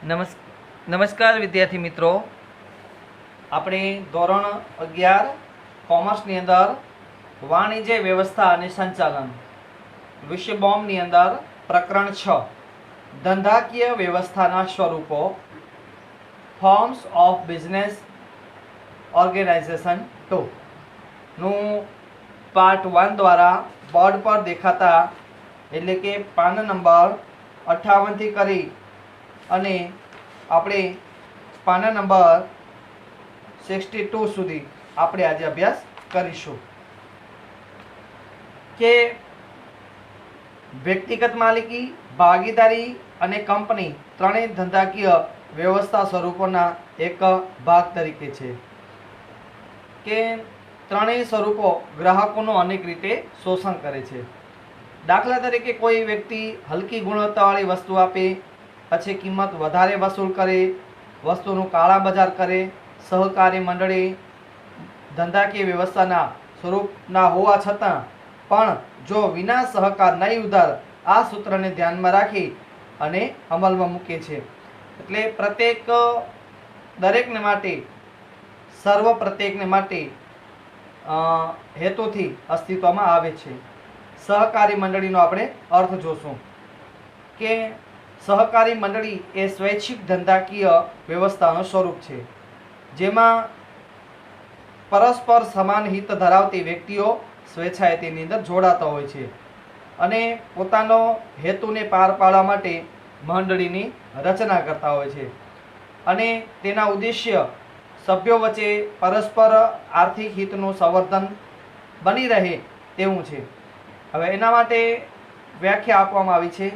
નમસ્કાર વિદ્યાર્થી મિત્રો, આપણે ધોરણ 11 કોમર્સની અંદર વાણિજ્ય વ્યવસ્થા અને સંચાલન વિષય બોમ્બની અંદર પ્રકરણ 6 ધંધાકીય વ્યવસ્થાના સ્વરૂપો ફોર્મ્સ ઓફ બિઝનેસ ઓર્ગેનાઇઝેશન 2 નું પાર્ટ 1 દ્વારા બોર્ડ પર દેખાતા એટલે કે પાન નંબર 58 થી કરી અને આપણે પાના નંબર 62 સુધી આપણે આજે અભ્યાસ કરીશું કે વ્યક્તિગત માલિકી, ભાગીદારી અને કંપની ત્રણેય ધંધાકીય વ્યવસ્થા સ્વરૂપોના એક ભાગ તરીકે છે કે ત્રણેય સ્વરૂપો ગ્રાહકોનું અનેક રીતે શોષણ કરે છે. દાખલા તરીકે કોઈ વ્યક્તિ હલકી ગુણવત્તાવાળી વસ્તુ આપે, પછી કિંમત વધારે વસૂલ કરે, વસ્તુનું કાળા બજાર કરે. સહકારી મંડળી ધંધાકીય વ્યવસ્થાના સ્વરૂપના હોવા છતાં પણ જો વિના સહકાર નહીં ઉધાર આ સૂત્રને ધ્યાનમાં રાખી અને અમલમાં મૂકે છે. એટલે દરેકને માટે પ્રત્યેકને માટે હેતુથી અસ્તિત્વમાં આવે છે. સહકારી મંડળીનો આપણે અર્થ જોશું કે સહકારી મંડળી એ સ્વૈચ્છિક ધંધાકીય વ્યવસ્થાનું સ્વરૂપ છે જેમાં પરસ્પર સમાન હિત ધરાવતી વ્યક્તિઓ સ્વેચ્છાએ તેની અંદર જોડાતા હોય છે અને પોતાનો હેતુને પાર પાડવા માટે મંડળીની રચના કરતા હોય છે અને તેના ઉદ્દેશ્ય સભ્યો વચ્ચે પરસ્પર આર્થિક હિતનું સંવર્ધન બની રહે તેવું છે. હવે એના માટે વ્યાખ્યા આપવામાં આવી છે.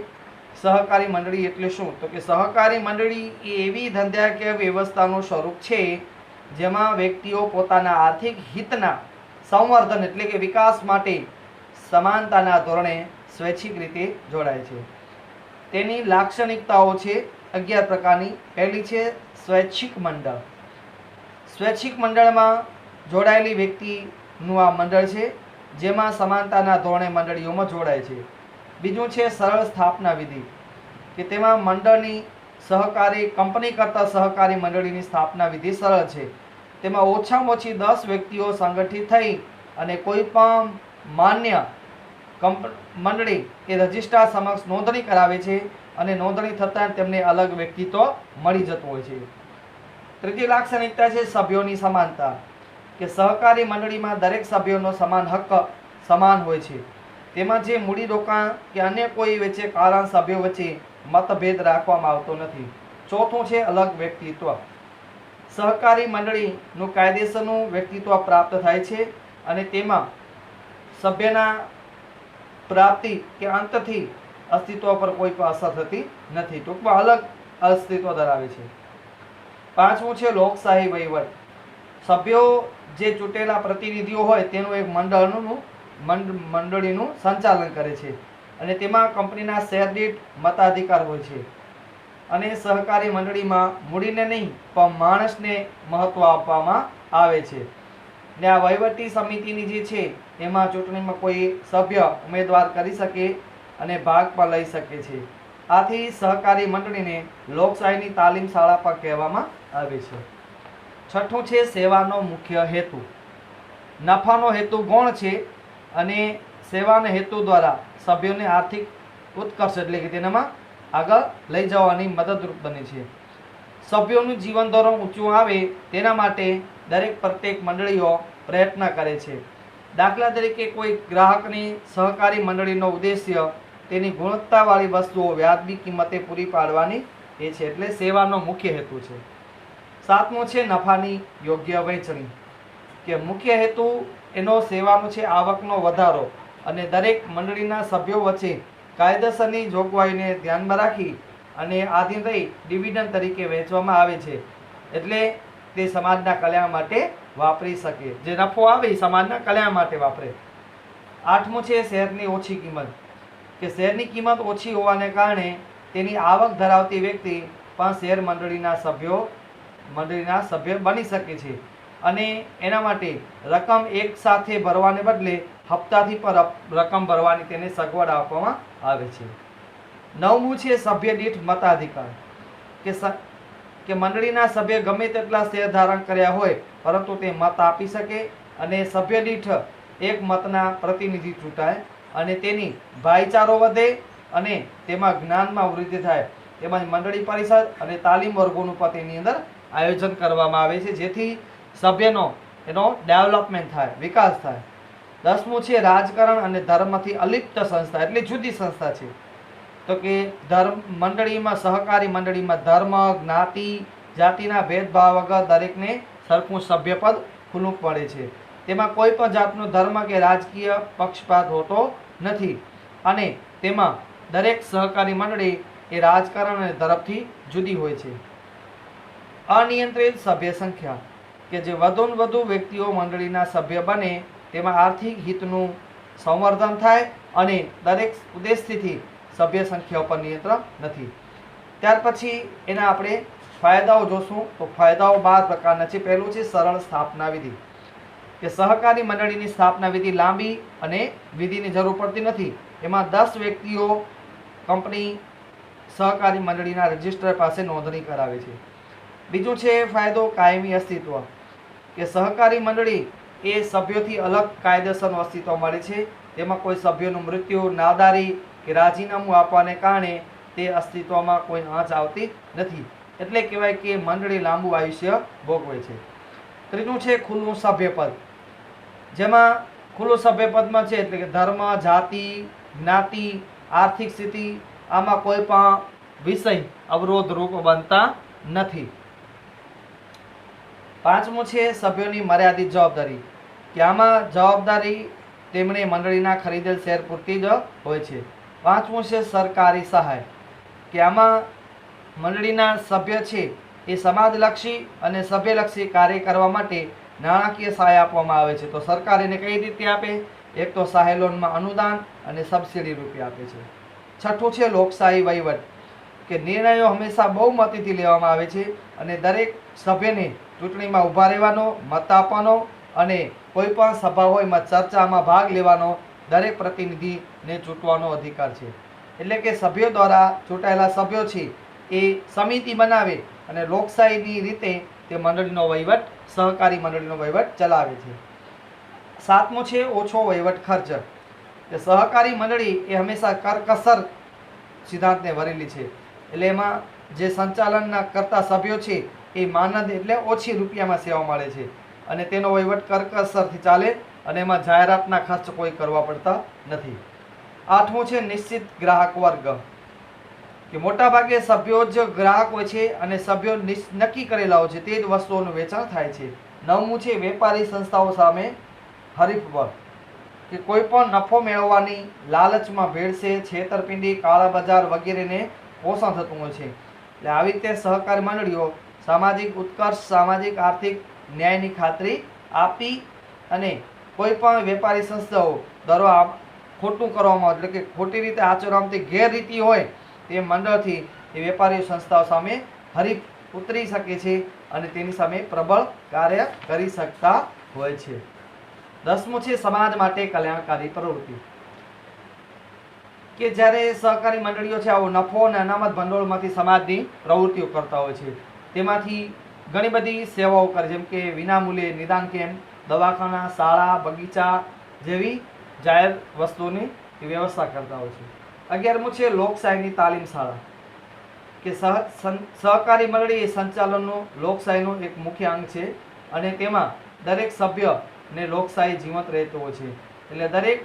સહકારી મંડળી એટલે શું? તો કે સહકારી મંડળી એ એવી ધંધાકીય વ્યવસ્થાનું સ્વરૂપ છે જેમાં વ્યક્તિઓ પોતાના આર્થિક હિતના સંવર્ધન એટલે કે વિકાસ માટે સમાનતાના ધોરણે સ્વૈચ્છિક રીતે જોડાય છે. તેની લાક્ષણિકતાઓ છે 11 પ્રકારની. પહેલી છે સ્વૈચ્છિક મંડળ. સ્વૈચ્છિક મંડળમાં જોડાયેલી વ્યક્તિનું આ મંડળ છે જેમાં સમાનતાના ધોરણે મંડળીઓમાં જોડાય છે. બીજું છે સરળ સ્થાપના વિધિ કે તેમાં મંડળની સહકારી કંપની કરતાં સહકારી મંડળીની સ્થાપના વિધિ સરળ છે. તેમાં ઓછામાં ઓછી 10 વ્યક્તિઓ સંગઠિત થઈ અને કોઈ પણ માન્ય મંડળી એ રજિસ્ટ્રાર સમક્ષ નોંધણી કરાવે છે અને નોંધણી થતાં તેમને અલગ વ્યક્તિત્વ મળી જતું હોય છે. ત્રીજી લાક્ષણિકતા છે સભ્યોની સમાનતા કે સહકારી મંડળીમાં દરેક સભ્યોનો સમાન હક્ક સમાન હોય છે. તેમાં જે મૂડીરોકાણ કે અન્ય કોઈ વચ્ચે કારણ સભ્યો વચ્ચે મતભેદ રાખવામાં આવતો નથી. ચોથું છે અલગ વ્યક્તિત્વ. સહકારી મંડળીનું કાયદેસરનું વ્યક્તિત્વ પ્રાપ્ત થાય છે અને તેમાં સભ્યના પ્રાપ્તિ કે અંતથી અસ્તિત્વ પર કોઈ પણ અસર થતી નથી. ટૂંકમાં અલગ અસ્તિત્વ ધરાવે છે. પાંચમું છે લોકશાહી વહીવટ. સભ્યો જે ચૂંટેલા પ્રતિનિધિઓ હોય તેનું એક મંડળીનું સંચાલન કરે છે અને તેમાં કંપનીના શેર દીઠ મતાધિકાર હોય છે અને સહકારી મંડળીમાં મૂડીને નહીં પણ માણસને મહત્વ આપવામાં આવે છે. ને આ વહીવટી સમિતિની જે છે એમાં ચૂંટણીમાં કોઈ સભ્ય ઉમેદવાર કરી શકે અને ભાગ પણ લઈ શકે છે. આથી સહકારી મંડળીને લોકશાહીની તાલીમ શાળા પણ કહેવામાં આવે છે. છઠ્ઠું છે સેવાનો મુખ્ય હેતુ. નફાનો હેતુ ગૌણ છે અને સેવાના હેતુ દ્વારા સભ્યોને આર્થિક ઉત્કર્ષ એટલે કે તેનામાં આગળ લઈ જવાની મદદરૂપ બને છે. સભ્યોનું જીવન ધોરણ ઊંચું આવે તેના માટે પ્રત્યેક મંડળીઓ પ્રયત્ન કરે છે. દાખલા તરીકે કોઈ ગ્રાહકની સહકારી મંડળીનો ઉદ્દેશ્ય તેની ગુણવત્તાવાળી વસ્તુઓ વ્યાજબી કિંમતે પૂરી પાડવાની એ છે એટલે સેવાનો મુખ્ય હેતુ છે. સાતમું છે નફાની યોગ્ય વહેંચણી કે મુખ્ય હેતુ એનો સેવાનો છે આવકનો વધારો અને દરેક મંડળીના સભ્યો વચ્ચે કાયદેસરની જોગવાઈને ધ્યાનમાં રાખી અને આધીન રહી ડિવિડન્ડ તરીકે વહેંચવામાં આવે છે એટલે તે સમાજના કલ્યાણ માટે વાપરી શકે. જે નફો આવે એ સમાજના કલ્યાણ માટે વાપરે. આઠમું છે શેરની ઓછી કિંમત કે શેરની કિંમત ઓછી હોવાને કારણે તેની આવક ધરાવતી વ્યક્તિ પણ શેર મંડળીના સભ્ય બની શકે છે અને એના માટે રકમ એક સાથે ભરવાને બદલે હપ્તાથી પર રકમ ભરવાની તેને સગવડ આપવામાં આવે છે. નવમું છે સભ્ય દીઠ મતાધિકાર કે કે મંડળીના સભ્ય ગમે તેટલા શેર ધારણ કર્યા હોય પરંતુ તે મત આપી શકે અને સભ્ય દીઠ એક મતના પ્રતિનિધિ ચૂંટાય અને તેની ભાઈચારો વધે અને તેમાં જ્ઞાનમાં વૃદ્ધિ થાય. તેમજ મંડળી પરિષદ અને તાલીમ વર્ગોનું પણ તેની અંદર આયોજન કરવામાં આવે છે, જેથી સભ્યનો એનો ડેવલપમેન્ટ થાય, વિકાસ થાય. 10મું છે રાજકારણ અને ધર્મથી અલિપ્ત સંસ્થા, એટલે જુદી સંસ્થા છે. તો કે ધર્મ મંડળીમાં, સહકારી મંડળીમાં ધર્મ, જ્ઞાતિ, જાતિના ભેદભાવ વગર દરેકને સરખું સભ્યપદ ખુલ્લું પડે છે. તેમાં કોઈ પણ જાતનો ધર્મ કે રાજકીય પક્ષપાત હોતો નથી અને તેમાં દરેક સહકારી મંડળી એ રાજકારણ અને ધર્મથી જુદી હોય છે. અનિયંત્રિત સભ્ય સંખ્યા, કે જે વધુને વધુ વ્યક્તિઓ મંડળીના સભ્ય બને તેમાં આર્થિક હિતનું સંવર્ધન થાય અને દરેક ઉદ્દેશથી સભ્ય સંખ્યા ઉપર નિયંત્રણ નથી. ત્યાર પછી એના આપણે ફાયદાઓ જોશું. તો ફાયદાઓ 12 પ્રકારના છે. પહેલું છે સરળ સ્થાપના વિધિ, કે સહકારી મંડળીની સ્થાપના વિધિ લાંબી અને વિધિની જરૂર પડતી નથી. એમાં 10 વ્યક્તિઓ કંપની સહકારી મંડળીના રજિસ્ટર પાસે નોંધણી કરાવે છે. બીજું છે ફાયદો કાયમી અસ્તિત્વ, કે સહકારી મંડળી એ સભ્યોથી અલગ કાયદેસરનું અસ્તિત્વ મળે છે. તેમાં કોઈ સભ્યોનું મૃત્યુ, નાદારી કે રાજીનામું આપવાને કારણે તે અસ્તિત્વમાં કોઈ આંચ આવતી નથી. એટલે કહેવાય કે મંડળી લાંબુ આયુષ્ય ભોગવે છે. ત્રીજું છે ખુલ્લું સભ્યપદ, જેમાં ખુલ્લું સભ્યપદમાં છે એટલે કે ધર્મ, જાતિ, જ્ઞાતિ, આર્થિક સ્થિતિ, આમાં કોઈ પણ વિષય અવરોધરૂપ બનતા નથી. 5મું છે સભ્યોની મર્યાદિત જવાબદારી, કે આમાં જવાબદારી તેમણે મંડળીના ખરીદેલ શેર પૂરતી જ હોય છે. 5મું છે સરકારી સહાય, કે આમાં મંડળીના સભ્ય છે એ સમાજલક્ષી અને સભ્યલક્ષી કાર્ય કરવા માટે નાણાકીય સહાય આપવામાં આવે છે. તો સરકાર એને કઈ રીતે આપે? એક તો સહાય લોનમાં અનુદાન અને સબસિડી રૂપે આપે છે. 6થું છે લોકશાહી વહીવટ, કે નિર્ણયો હંમેશા બહુમતીથી લેવામાં આવે છે અને દરેક સભ્યને ચૂંટણીમાં ઊભા રહેવાનો, મત આપવાનો અને કોઈ પણ સભા હોય એમાં ચર્ચામાં ભાગ લેવાનો દરેક પ્રતિનિધિને ચૂંટવાનો અધિકાર છે. એટલે કે સભ્યો દ્વારા ચૂંટાયેલા સભ્યો છે એ સમિતિ બનાવે અને લોકશાહીની રીતે તે મંડળીનો વહીવટ, સહકારી મંડળીનો વહીવટ ચલાવે છે. 7મું છે ઓછો વહીવટ ખર્ચ, કે સહકારી મંડળી એ હંમેશા કરકસર સિદ્ધાંતને વરેલી છે. એટલે એમાં જે સંચાલનના કરતા સભ્યો છે એ માનદ એટલે ઓછી રૂપિયામાં સેવા મળે છે અને તેનો વહીવટ કરકસરથી ચાલે અને એમાં જાહેરાતના ખર્ચ કોઈ કરવા પડતા નથી. 8મું છે નિશ્ચિત ગ્રાહક વર્ગ, કે મોટાભાગે સભ્યો જ ગ્રાહક હોય છે અને સભ્યો નક્કી કરેલા હોય છે તે જ વસ્તુઓનું વેચાણ થાય છે. 9મું છે વેપારી સંસ્થાઓ સામે હરીફ બળ, કે કોઈ પણ નફો મેળવવાની લાલચમાં ભેળસેળ, છેતરપિંડી, કાળા બજાર વગેરેને પોષણ થતું હોય છે. એટલે આવી રીતે સહકારી મંડળીઓ સામાજિક ઉત્કર્ષ, સામાજિક આર્થિક ન્યાયની ખાતરી આપી અને કોઈ પણ વેપારી સંસ્થાઓ દરો ખોટું કરવામાં, એટલે કે ખોટી રીતે આચરવાથી ગેરરીતિ હોય તે મંડળથી એ વેપારી સંસ્થાઓ સામે હરીફ ઉતરી શકે છે અને તેની સામે પ્રબળ કાર્ય કરી શકતા હોય છે. 10મું છે સમાજ માટે કલ્યાણકારી પ્રવૃત્તિ, કે જ્યારે સહકારી મંડળીઓ છે આવો નફો અને અનામત ભંડોળમાંથી સમાજની પ્રવૃત્તિઓ કરતા હોય છે. તેમાંથી ઘણી બધી સેવાઓ કરે, જેમ કે વિનામૂલ્યે નિદાન કેમ્પ, દવાખાના, શાળા, બગીચા જેવી જાહેર વસ્તુની વ્યવસ્થા કરતા હોય છે. 11મું છે લોકશાહીની તાલીમ શાળા, કે સહકારી મંડળી એ સંચાલનનું લોકશાહીનું એક મુખ્ય અંગ છે અને તેમાં દરેક સભ્યને લોકશાહી જીવંત રહેતો હોય છે. એટલે દરેક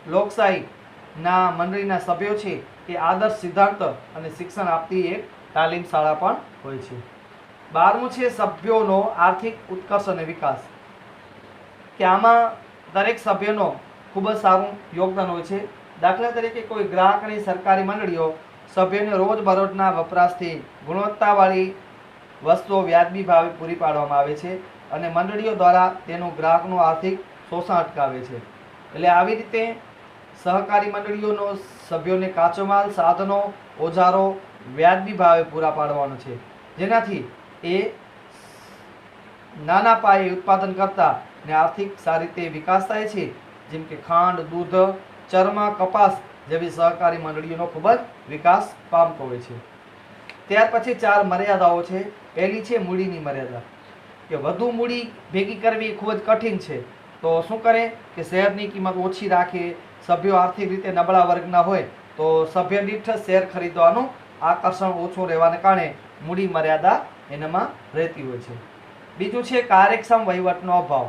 લોકશાહીના મંડળીના સભ્યો છે એ આદર્શ સિદ્ધાંત અને શિક્ષણ આપતી એક તાલીમ શાળા પણ હોય છે. 12મું છે સભ્યોનો આર્થિક ઉત્કર્ષ અને વિકાસ, કે આમાં દરેક સભ્યનો ખૂબ જ સારું યોગદાન હોય છે. દાખલા તરીકે કોઈ ગ્રાહકની સરકારી મંડળીઓ સભ્યોને રોજબરોજના વપરાશથી ગુણવત્તાવાળી વસ્તુઓ વ્યાજબી ભાવે પૂરી પાડવામાં આવે છે અને મંડળીઓ દ્વારા તેનું ગ્રાહકનું આર્થિક શોષણ અટકાવે છે. એટલે આવી રીતે સહકારી મંડળીઓનો સભ્યોને કાચો માલ, સાધનો, ઓજારો વ્યાજબી ભાવે પૂરા પાડવાનો છે, જેનાથી એ નાના પાયે ઉત્પાદન કરતા ને આર્થિક સારી રીતે વિકાસ થાય છે. જેમ કે ખાંડ, દૂધ, ચર્મ, કપાસ જેવી સહકારી મંડળીઓનો ખૂબ જ વિકાસ પામતો હોય છે. ત્યાર પછી 4 મર્યાદાઓ છે. પહેલી છે મૂડીની મર્યાદા, કે વધુ મૂડી ભેગી કરવી ખૂબ જ કઠિન છે. તો શું કરે કે શેરની કિંમત ઓછી રાખે. સભ્યો આર્થિક રીતે નબળા વર્ગના હોય તો સભ્ય દીઠ શેર ખરીદવાનું આકર્ષણ ઓછું રહેવાને કારણે મૂડી મર્યાદા એનામાં રહેતી હોય છે. બીજું છે કાર્યક્ષમ વહીવટનો અભાવ,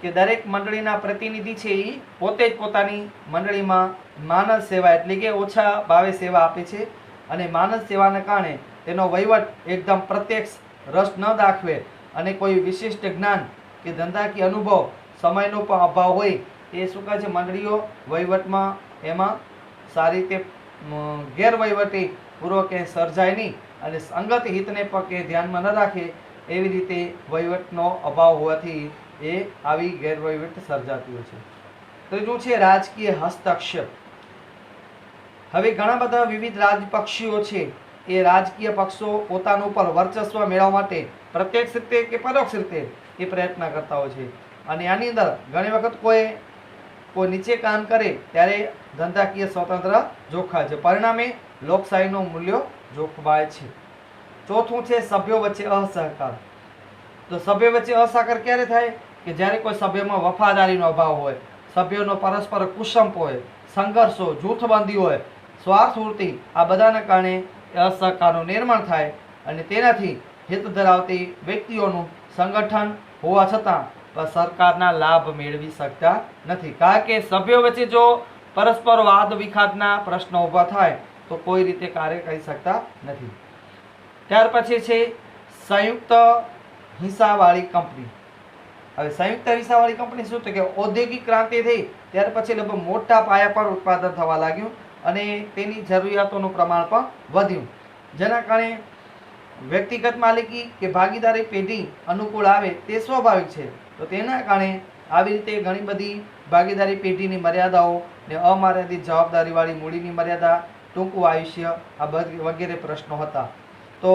કે દરેક મંડળીના પ્રતિનિધિ છે એ પોતે જ પોતાની મંડળીમાં માનવ સેવા એટલે કે ઓછા ભાવે સેવા આપે છે, અને માનવ સેવાને કારણે તેનો વહીવટ એકદમ પ્રત્યક્ષ રસ ન દાખવે અને કોઈ વિશિષ્ટ જ્ઞાન કે ધંધાકીય અનુભવ સમયનો પણ અભાવ હોય એ શું કહે છે મંડળીઓ વહીવટમાં એમાં સારી રીતે ગેરવહીવટી પૂર્વક એ સર્જાય નહીં અને સંગત હિતને પણ કે ધ્યાનમાં ન રાખે એવી રીતે વહીવટનો અભાવ હોવાથી એ આવી ગેરવહીવટ સર્જાતી હોય છે. ત્રીજું છે રાજકીય હસ્તક્ષેપ. હવે ઘણા બધા વિવિધ રાજપક્ષીઓ છે એ રાજકીય પક્ષો પોતાના ઉપર વર્ચસ્વ મેળવવા માટે પ્રત્યક્ષ રીતે કે પરોક્ષ રીતે એ પ્રયત્ન કરતા હોય છે, અને આની અંદર ઘણી વખત કોઈ નીચે કામ કરે ત્યારે ધંધાકીય સ્વતંત્ર જોખવાય છે, પરિણામે લોકશાહીનું મૂલ્ય જોખવાય છે. ચોથું છે સભ્યો વચ્ચે અસહકાર. તો સભ્યો વચ્ચે અસહકાર ક્યારે થાય કે જ્યારે કોઈ સભ્યમાં વફાદારીનો અભાવ હોય, સભ્યોનો પરસ્પર કુસંપ હોય, સંઘર્ષો, જૂથબંધી હોય, સ્વાર્થવૃત્તિ, આ બધાના કારણે અસહકારનું નિર્માણ થાય અને તેનાથી હિત ધરાવતી વ્યક્તિઓનું સંગઠન હોવા છતાં સરકારના લાભ મેળવી શકતા નથી, કારણ કે સભ્યો વચ્ચે જો પરસ્પર વાદ વિખાતના પ્રશ્નો ઊભા થાય તો કોઈ રીતે કાર્ય કરી શકતા નથી. ત્યાર પછી છે સંયુક્ત હિસ્સાવાળી કંપની. હવે સંયુક્ત હિસ્સાવાળી કંપની શું છે કે ઔદ્યોગિક ક્રાંતિ થઈ ત્યાર પછી લગભગ મોટા પાયા પર ઉત્પાદન થવા લાગ્યું અને તેની જરૂરિયાતોનું પ્રમાણ પણ વધ્યું, જેના કારણે વ્યક્તિગત માલિકી કે ભાગીદારી પેઢી અનુકૂળ આવે તે સ્વાભાવિક છે. તો તેના કારણે આવી રીતે ઘણી બધી ભાગીદારી પેઢીની મર્યાદાઓ ને અમર્યાદિત જવાબદારીવાળી મૂડીની મર્યાદા, ટૂંકું આયુષ્ય, આ વગેરે પ્રશ્નો હતા. તો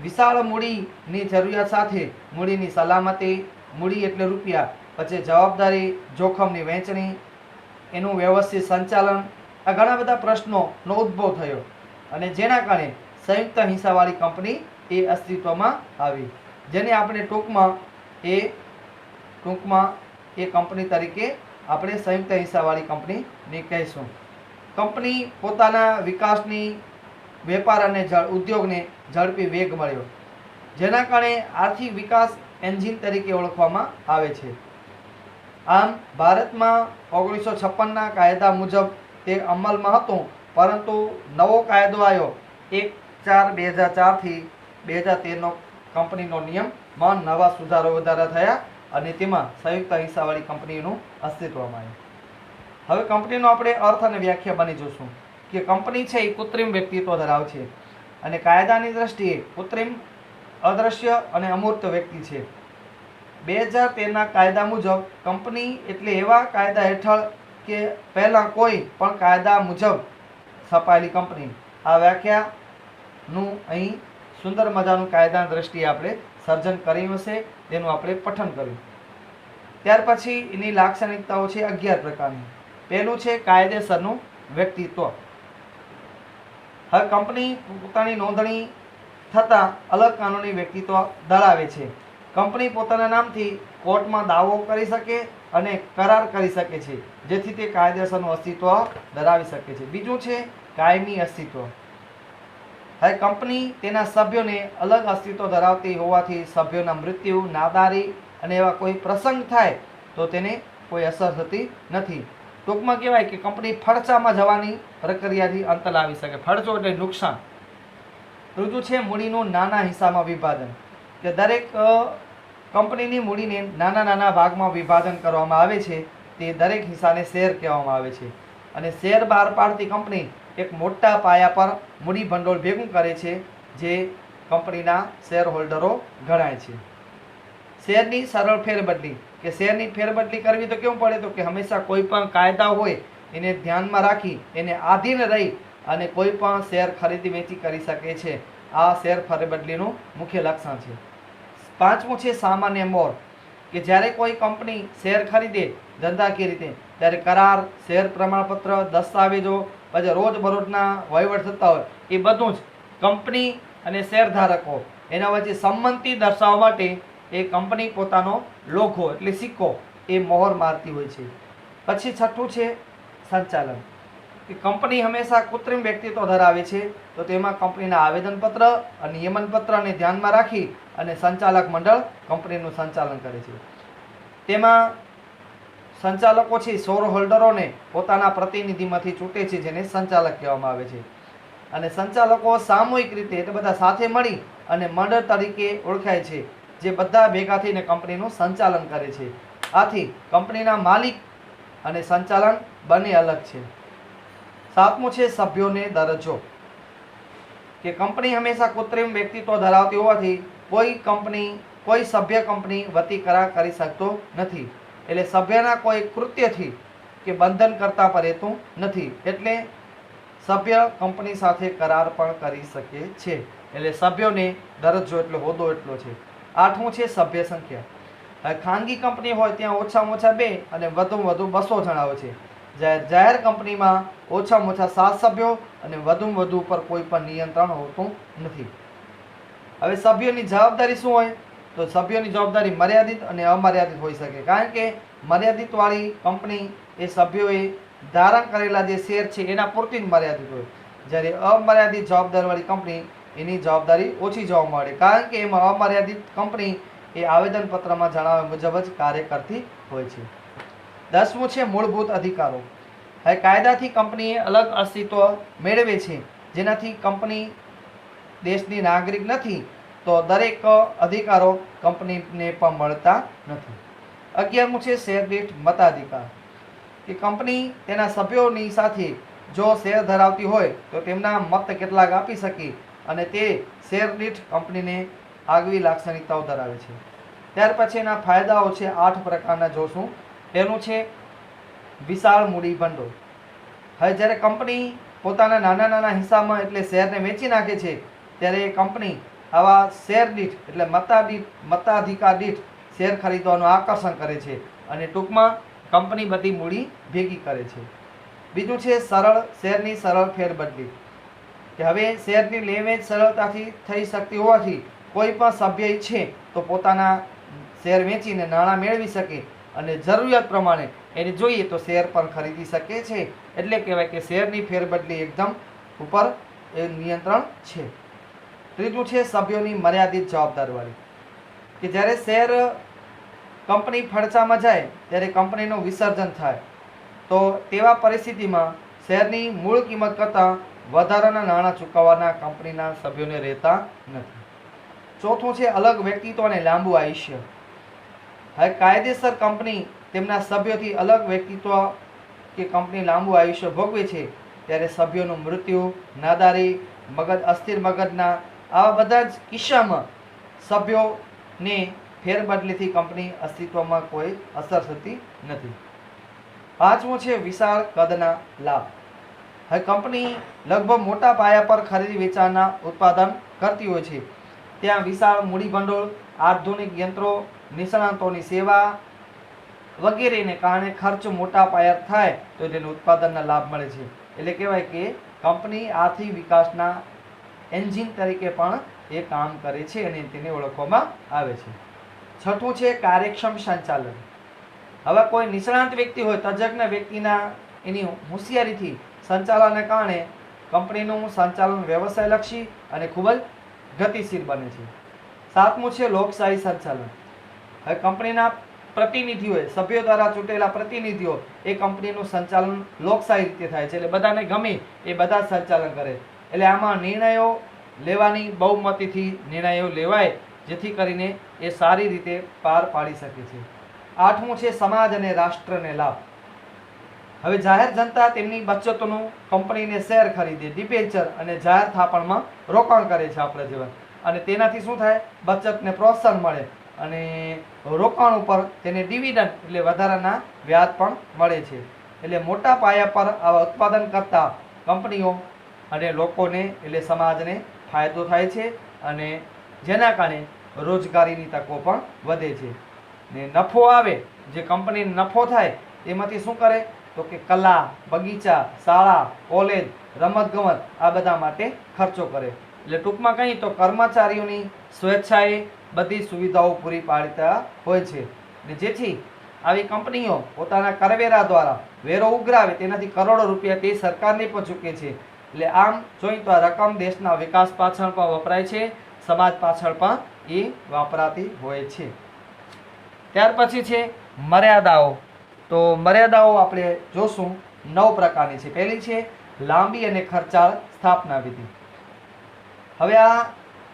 વિશાળ મૂડીની જરૂરિયાત સાથે મૂડીની સલામતી, મૂડી એટલે રૂપિયા, પછી જવાબદારી, જોખમની વહેંચણી, એનું વ્યવસ્થિત સંચાલન, આ ઘણા બધા પ્રશ્નોનો ઉદ્ભવ થયો અને જેના કારણે સંયુક્ત હિસ્સાવાળી કંપની એ અસ્તિત્વમાં આવી, જેને આપણે ટૂંકમાં એ કંપની તરીકે આપણે સંયુક્ત હિસ્સાવાળી કંપનીને કહીશું. કંપની પોતાના વિકાસની વેપાર અને ઉદ્યોગને ઝડપી વેગ મળ્યો, જેના કારણે આર્થિક વિકાસ એન્જિન તરીકે ઓળખવામાં આવે છે. આમ ભારતમાં 1956ના કાયદા મુજબ તે અમલમાં હતું, પરંતુ નવો કાયદો આવ્યો 1/4/2004થી 2013નો કંપનીનો નિયમમાં નવા સુધારો વધારા થયા અને તેમાં સંયુક્ત હિસ્સાવાળી કંપનીનું અસ્તિત્વમાં આવ્યું. હવે કંપનીનો આપણે અર્થ અને વ્યાખ્યા બની જોશું કે કંપની છે એ કૃત્રિમ વ્યક્તિત્વ ધરાવે છે અને કાયદાની દ્રષ્ટિએ કૃત્રિમ, અદ્રશ્ય અને અમૂર્ત વ્યક્તિ છે. 2013ના કાયદા મુજબ કંપની એટલે એવા કાયદા હેઠળ કે પહેલાં કોઈ પણ કાયદા મુજબ છપાયેલી કંપની. આ વ્યાખ્યાનું અહીં સુંદર મજાનું કાયદાની દ્રષ્ટિએ આપણે સર્જન કર્યું હશે, તેનું આપણે પઠન કર્યું. ત્યાર પછી એની લાક્ષણિકતાઓ છે 11 પ્રકારની. પહેલું છે કાયદેસરનું વ્યક્તિત્વ. હવે કંપની પોતાની નોંધણી થતાં અલગ કાનૂની વ્યક્તિત્વ ધરાવે છે. કંપની પોતાના નામથી કોર્ટમાં દાવો કરી શકે અને કરાર કરી શકે છે, જેથી તે કાયદેસરનું અસ્તિત્વ ધરાવી શકે છે. બીજું છે કાયમી અસ્તિત્વ. હવે કંપની તેના સભ્યોને અલગ અસ્તિત્વ ધરાવતી હોવાથી સભ્યોના મૃત્યુ, નાદારી અને એવા કોઈ પ્રસંગ થાય તો તેને કોઈ અસર થતી નથી. ટૂંકમાં કહેવાય કે કંપની ફડચામાં જવાની પ્રક્રિયાથી અંત લાવી શકે. ફડચો એટલે નુકસાન. ત્રીજું છે મૂડીનું નાના હિસ્સામાં વિભાજન, કે દરેક કંપનીની મૂડીને નાના નાના ભાગમાં વિભાજન કરવામાં આવે છે. તે દરેક હિસ્સાને શેર કહેવામાં આવે છે અને શેર બહાર પાડતી કંપની એક મોટા પાયા પર મૂડી ભંડોળ ભેગું કરે છે, જે કંપનીના શેર હોલ્ડરો ગણાય છે. શેરની સરળ ફેરબદલી, કે શેરની ફેરબદલી કરવી તો કેવું પડે તો કે હંમેશા કોઈ પણ કાયદા હોય એને ધ્યાનમાં રાખી એને આધીન રહી અને કોઈ પણ શેર ખરીદી વેચી કરી શકે છે. આ શેર ફેરબદલીનું મુખ્ય લક્ષણ છે. પાંચમું છે સામાન્ય મોર, કે જ્યારે કોઈ કંપની શેર ખરીદે ધંધાકીય રીતે ત્યારે કરાર, શેર પ્રમાણપત્ર, દસ્તાવેજો, પછી રોજબરોજના વહીવટ થતા હોય એ બધું જ કંપની અને શેરધારકો એના વચ્ચે સંમતિ દર્શાવવા માટે એ કંપની પોતાનો લોગો એટલે સિક્કો એ મોહર મારતી હોય છે. પછી છઠ્ઠું છે સંચાલન, કે કંપની હંમેશા કૃત્રિમ વ્યક્તિત્વ ધરાવે છે, તો તેમાં કંપનીના આવેદનપત્ર અને નિયમનપત્રને ધ્યાનમાં રાખી અને સંચાલક મંડળ કંપનીનું સંચાલન કરે છે. તેમાં સંચાલકો છે શેર હોલ્ડરોને પોતાના પ્રતિનિધિમાંથી ચૂંટે છે, જેને સંચાલક કહેવામાં આવે છે. અને સંચાલકો સામૂહિક રીતે એટલે બધા સાથે મળી અને મંડળ તરીકે ઓળખાય છે, જે બધા ભેગા થઈને કંપનીનું સંચાલન કરે છે. આથી કંપનીના માલિક અને સંચાલન બંને અલગ છે. સાતમું છે સભ્યોને દરજ્જો, કે કંપની હંમેશા કૃત્રિમ વ્યક્તિત્વ ધરાવતી હોવાથી કોઈ સભ્ય કંપની વતી કરાર કરી શકતો નથી. એટલે સભ્યના કોઈ કૃત્યથી કે બંધન કરતા પર રહેતું નથી, એટલે સભ્ય કંપની સાથે કરાર પણ કરી શકે છે. એટલે સભ્યોને દરજ્જો એટલે હોદ્દો એટલો છે. આઠમું છે સભ્ય સંખ્યા. ખાનગી કંપની હોય ત્યાં ઓછામાં ઓછા 2 અને વધુમાં વધુ 200 જણા હોય છે. જાહેર કંપનીમાં ઓછામાં ઓછા 7 સભ્યો અને વધુમાં વધુ ઉપર કોઈ પણ નિયંત્રણ હોતું નથી. હવે સભ્યોની જવાબદારી શું હોય? તો સભ્યોની જવાબદારી મર્યાદિત અને અમર્યાદિત હોઈ શકે, કારણ કે મર્યાદિતવાળી કંપની એ સભ્યોએ ધારણ કરેલા જે શેર છે એના પૂરતી જ મર્યાદિત હોય, જ્યારે અમર્યાદિત જવાબદારીવાળી કંપની એની જવાબદારી ઓછી જોવા મળે, કારણ કે એમાં અમર્યાદિત કંપની એ આવેદનપત્રમાં જણાવ્યા મુજબ જ કાર્ય કરતી હોય છે. 10મું છે મૂળભૂત અધિકારો. હવે કાયદાથી કંપનીએ અલગ અસ્તિત્વ મેળવે છે, જેનાથી કંપની દેશની નાગરિક નથી, તો દરેક અધિકારો કંપનીને પણ મળતા નથી. 11મું છે શેર દીઠ મતાધિકાર, કે કંપની તેના સભ્યોની સાથે જો શેર ધરાવતી હોય તો તેમના મત કેટલાક આપી શકે અને તે શેર દીઠ કંપનીને આગવી લાક્ષણિકતાઓ ધરાવે છે. ત્યાર પછી એના ફાયદાઓ છે 8 પ્રકારના જોશું. પહેલું છે વિશાળ મૂડી ભંડોળ. હવે જ્યારે કંપની પોતાના નાના નાના હિસ્સામાં એટલે શેરને વેચી નાખે છે, ત્યારે એ કંપની આવા શેર દીઠ એટલે મતાધિકાર દીઠ શેર ખરીદવાનું આકર્ષણ કરે છે અને ટૂંકમાં કંપની બધી મૂડી ભેગી કરે છે. બીજું છે શેરની સરળ ફેરબદલી, કે હવે શેરની લે વેચ સરળતાથી થઈ શકતી હોવાથી કોઈ પણ સભ્ય ઈચ્છે તો પોતાના શેર વેચીને નાણાં મેળવી શકે અને જરૂરિયાત પ્રમાણે એને જોઈએ તો શેર પણ ખરીદી શકે છે. એટલે કહેવાય કે શેરની ફેરબદલી એકદમ ઉપર એ નિયંત્રણ છે. ત્રીજું છે સભ્યોની મર્યાદિત જવાબદારીવાળી, કે જ્યારે શેર કંપની ફડચામાં જાય ત્યારે કંપનીનું વિસર્જન થાય, તો તેવા પરિસ્થિતિમાં શેરની મૂળ કિંમત કરતાં વધારાના નાણાં ચૂકવવાના કંપનીના સભ્યોને રહેતા નથી. ચોથું છે અલગ વ્યક્તિત્વ અને લાંબુ આયુષ્ય. હવે કાયદેસર કંપની તેમના સભ્યોથી અલગ વ્યક્તિત્વ કે કંપની લાંબુ આયુષ્ય ભોગવે છે, ત્યારે સભ્યોનું મૃત્યુ, નાદારી, અસ્થિર મગજના આવા બધા જ કિસ્સામાં સભ્યોને ફેરબદલીથી કંપની અસ્તિત્વમાં કોઈ અસર થતી નથી. 5મું છે વિશાળ કદના લાભ. હવે કંપની લગભગ મોટા પાયા પર ખરીદી વેચાણના ઉત્પાદન કરતી હોય છે, ત્યાં વિશાળ મૂડી ભંડોળ, આધુનિક યંત્રો, નિષ્ણાતોની સેવા વગેરેને કારણે ખર્ચ મોટા પાયે થાય તો તેને ઉત્પાદનના લાભ મળે છે. એટલે કહેવાય કે કંપની આર્થિક વિકાસના એન્જિન તરીકે પણ એ કામ કરે છે અને તેને ઓળખવામાં આવે છે. 6થું છે કાર્યક્ષમ સંચાલન. હવે કોઈ નિષ્ણાત વ્યક્તિ હોય, તજજ્ઞ વ્યક્તિના એની હોશિયારીથી સંચાલનને કારણે કંપનીનું સંચાલન વ્યવસાયલક્ષી અને ખૂબ જ ગતિશીલ બને છે. 7મું છે લોકશાહી સંચાલન. હવે કંપનીના પ્રતિનિધિઓએ સભ્યો દ્વારા ચૂંટેલા પ્રતિનિધિઓ એ કંપનીનું સંચાલન લોકશાહી રીતે થાય છે, એટલે બધાને ગમે એ બધા સંચાલન કરે. એટલે આમાં નિર્ણયો લેવાની બહુમતીથી નિર્ણયો લેવાય, જેથી કરીને એ સારી રીતે પાર પાડી શકે છે. 8મું છે સમાજ અને રાષ્ટ્રને લાભ. હવે જાહેર જનતા તેમની બચતોનું કંપનીને શેર ખરીદે, ડિબેન્ચર અને જાહેર થાપણમાં રોકાણ કરે છે આપણે જેવા, અને તેનાથી શું થાય? બચતને પ્રોત્સાહન મળે અને રોકાણ ઉપર તેને ડિવિડન્ડ એટલે વધારાના વ્યાજ પણ મળે છે. એટલે મોટા પાયા પર આવા ઉત્પાદન કરતા કંપનીઓ અને લોકોને એટલે સમાજને ફાયદો થાય છે અને જેના કારણે રોજગારીની તકો પણ વધે છે. ને નફો આવે, જે કંપનીને નફો થાય એમાંથી શું કરે તો કે કલા, બગીચા, શાળા, કોલેજ, રમતગમત આ બધા માટે ખર્ચો કરે. એટલે ટૂંકમાં કહીએ તો કર્મચારીઓની સ્વેચ્છાએ બધી સુવિધાઓ પૂરી પાડતા હોય છે, ને જેથી આવી કંપનીઓ પોતાના કરવેરા દ્વારા વેરો ઉઘરાવે તેનાથી કરોડો રૂપિયા તે સરકારને પણ ચૂકે છે. એટલે આમ જોઈએ તો આ રકમ દેશના વિકાસ પાછળ પણ વપરાય છે, સમાજ પાછળ પણ એ વાપરાતી હોય છે. ત્યાર પછી છે મર્યાદાઓ. તો મર્યાદાઓ આપણે જોશું 9 પ્રકારની છે. પહેલી છે લાંબી અને ખર્ચાળ સ્થાપના વિધિ. હવે આ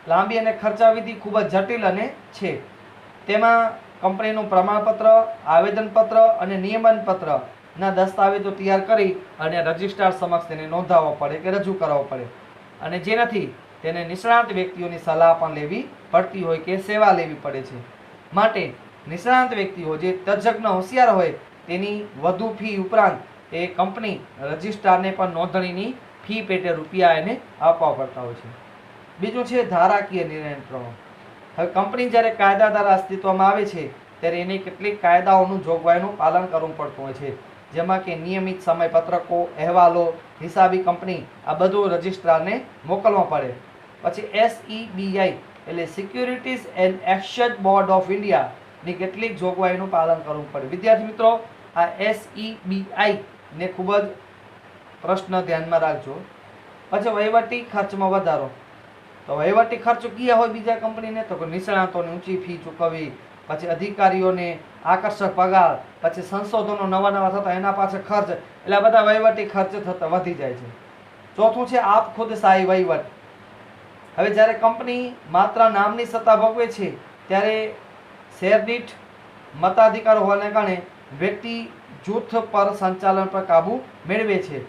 લાંબી અને ખર્ચાળ વિધિ ખૂબ જ જટિલ અને છે. તેમાં કંપનીનું પ્રમાણપત્ર, આવેદનપત્ર અને નિયમનપત્રના દસ્તાવેજો તૈયાર કરી અને રજિસ્ટ્રાર સમક્ષ તેને નોંધાવવા પડે કે રજૂ કરાવવો પડે, અને જેનાથી તેને નિષ્ણાત વ્યક્તિઓની સલાહ પણ લેવી પડતી હોય કે સેવા લેવી પડે છે. માટે નિષ્ણાત વ્યક્તિઓ જે તજજ્ઞ હોશિયાર હોય તેની વધુ ફી ઉપરાંત એ કંપની રજિસ્ટ્રારને પણ નોંધણીની ફી પેટે રૂપિયા એને આપવા પડતા હોય છે. બીજું છે ધારાકીય નિયંત્રણો. હવે કંપની જ્યારે કાયદા દ્વારા અસ્તિત્વમાં આવે છે ત્યારે એને કેટલીક કાયદાઓનું જોગવાઈનું પાલન કરવું પડતું હોય છે, જેમાં કે નિયમિત સમયપત્રકો, અહેવાલો, હિસાબી કંપની આ બધું રજિસ્ટ્રારને મોકલવા પડે. પછી SEBI એટલે securities and exchange board of ઇન્ડિયાની કેટલીક જોગવાઈનું પાલન કરવું પડે. વિદ્યાર્થી મિત્રો, આ SEBI ને ખૂબ જ પ્રશ્ન ધ્યાનમાં રાખજો. પછી વહીવટી ખર્ચમાં વધારો. તો વહીવટી ખર્ચ કયા હોય બીજા કંપનીને? તો નિષ્ણાતોને ઊંચી ફી ચૂકવવી, પછી અધિકારીઓને આકર્ષક પગાર, પછી સંશોધનો નવા થતા એના પાછળ ખર્ચ, એટલે આ બધા વહીવટી ખર્ચ થતા વધી જાય છે. ચોથું છે આપ ખુદશાહી વહીવટ. હવે જ્યારે કંપની માત્ર નામની સત્તા ભોગવે છે ત્યારે શેરદીઠ મતાધિકાર હોવાને કારણે વ્યક્તિ જૂથ પર સંચાલન પર કાબુ મેળવે છે,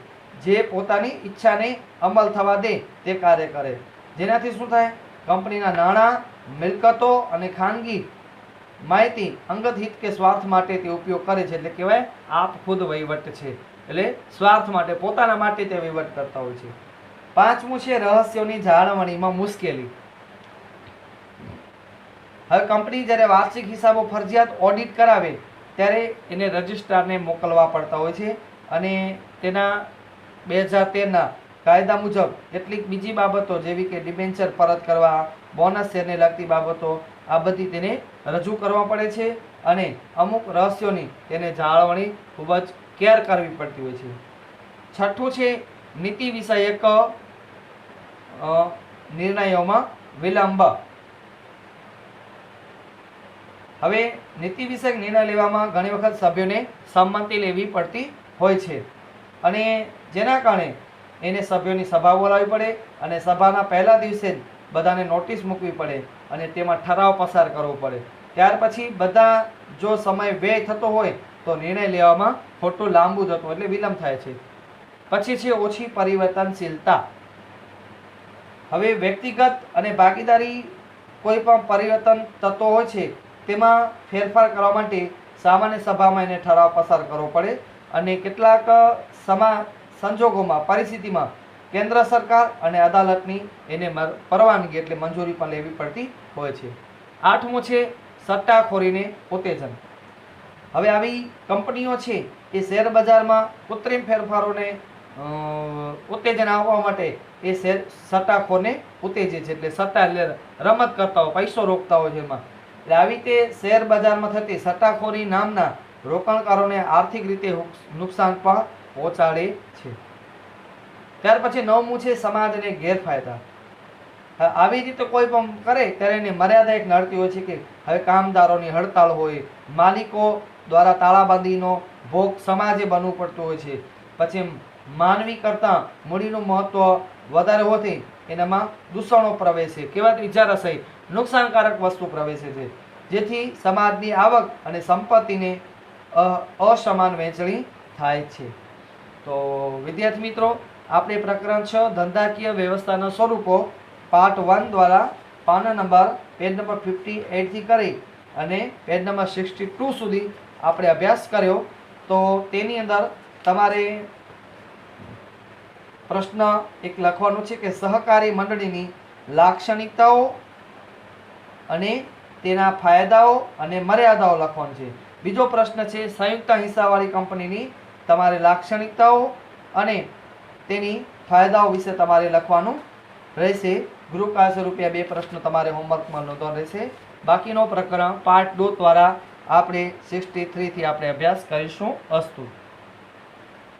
જે પોતાની ઈચ્છાને અમલ થવા દે તે કાર્ય કરે. જેનાથી શું થાય? કંપનીના નાણાં, મિલકતો અને ખાનગી માહિતી અંગત હિત કે સ્વાર્થ માટે તે ઉપયોગ કરે છે, એટલે કહેવાય આપ ખુદ વહીવટ છે. એટલે સ્વાર્થ માટે, પોતાના માટે તે વહીવટ કરતા હોય છે. પાંચમું છે રહસ્યોની જાળવણીમાં મુશ્કેલી. હવે કંપની જ્યારે વાર્ષિક હિસાબો ફરજિયાત ઓડિટ કરાવે ત્યારે એને રજિસ્ટ્રારને મોકલવા પડતા હોય છે, અને તેના 2013ના કાયદા મુજબ કેટલીક બીજી બાબતો જેવી કે ડિબેન્ચર પરત કરવા, બોનસ શેરને લગતી બાબતો આ બધી તેને રજૂ કરવા પડે છે, અને અમુક રહસ્યોની તેને જાળવણી ખૂબ જ કેર કરવી પડતી હોય છે. છઠ્ઠું છે નીતિ વિષયક નિર્ણયોમાં વિલંબ. હવે નીતિ વિષયક નિર્ણય લેવામાં ઘણી વખત સભ્યોને સંમતિ લેવી પડતી હોય છે, અને જેના કારણે એને સભ્યોની સભા બોલાવવી પડે, અને સભાના પહેલા દિવસે જ બધાને નોટિસ મૂકવી પડે, અને તેમાં ઠરાવ પસાર કરવો પડે. ત્યાર પછી બધા જો સમય વ્યય થતો હોય તો નિર્ણય લેવામાં ખોટું લાંબુ જતું એટલે વિલંબ થાય છે. પછી છે ઓછી પરિવર્તનશીલતા. હવે વ્યક્તિગત અને ભાગીદારી કોઈ પણ પરિવર્તન તત્વો હોય છે તેમાં ફેરફાર કરવા માટે સામાન્ય સભામાં એને ઠરાવ પસાર કરવો પડે, અને કેટલાક સંજોગોમાં, પરિસ્થિતિમાં કેન્દ્ર સરકાર અને અદાલતની એને પરવાનગી એટલે મંજૂરી પણ લેવી પડતી હોય છે. આઠમું છે સટ્ટાખોરીને ઉત્તેજન. હવે આવી કંપનીઓ છે એ શેર બજારમાં કૃત્રિમ ફેરફારોને ઉત્તેજન આપવા માટે એ સટ્ટાખોરને ઉત્તેજે છે, એટલે સટ્ટા એટલે રમત કરતા હોય, પૈસો રોકતા હોય છે એમાં. એટલે આવી રીતે શેર બજારમાં થતી સટ્ટાખોરી નામના રોકાણકારોને આર્થિક રીતે નુકસાન પણ પહોંચાડે છે. ત્યાર પછી 9મું છે સમાજ અને ગેરફાયદા. આવી રીતે કોઈ પણ કરે ત્યારે એની મર્યાદા એક નડતી હોય છે કે હવે કામદારોની હડતાળ હોય, માલિકો દ્વારા તાળાબંધીનો ભોગ સમાજે બનવું પડતું હોય છે. પછી માનવી કરતાં મૂડીનું મહત્વ વધારે હોવાથી એનામાં દૂષણો પ્રવેશે, કેવા ઇજારસઈ નુકસાનકારક વસ્તુ પ્રવેશે છે, જેથી સમાજની આવક અને સંપત્તિને અસમાન વહેંચણી થાય છે. તો વિદ્યાર્થી મિત્રો, આપણે પ્રકરણ 6 ધંધાકીય વ્યવસ્થાના સ્વરૂપો પાર્ટ 1 દ્વારા પાના નંબર પેજ નંબર 58 થી કરી અને પેજ નંબર 62 સુધી આપણે અભ્યાસ કર્યો. તો તેની અંદર તમારે પ્રશ્ન એક લખવાનું છે કે સહકારી મંડળીની લાક્ષણિકતાઓ અને તેના ફાયદાઓ અને મર્યાદાઓ લખવાનું છે. બીજો પ્રશ્ન છે સંયુક્ત હિસ્સાવાળી કંપનીની તમારે લાક્ષણિકતાઓ અને તેની ફાયદાઓ વિશે તમારે લખવાનું રહેશે. ગૃહ કાર્ય સ્વરૂપે 2 પ્રશ્નો તમારે હોમવર્કમાં નોંધવા રહેશે. બાકીનો પ્રકરણ પાર્ટ 2 દ્વારા આપણે 63 થી આપણે અભ્યાસ કરીશું. અસ્તુ.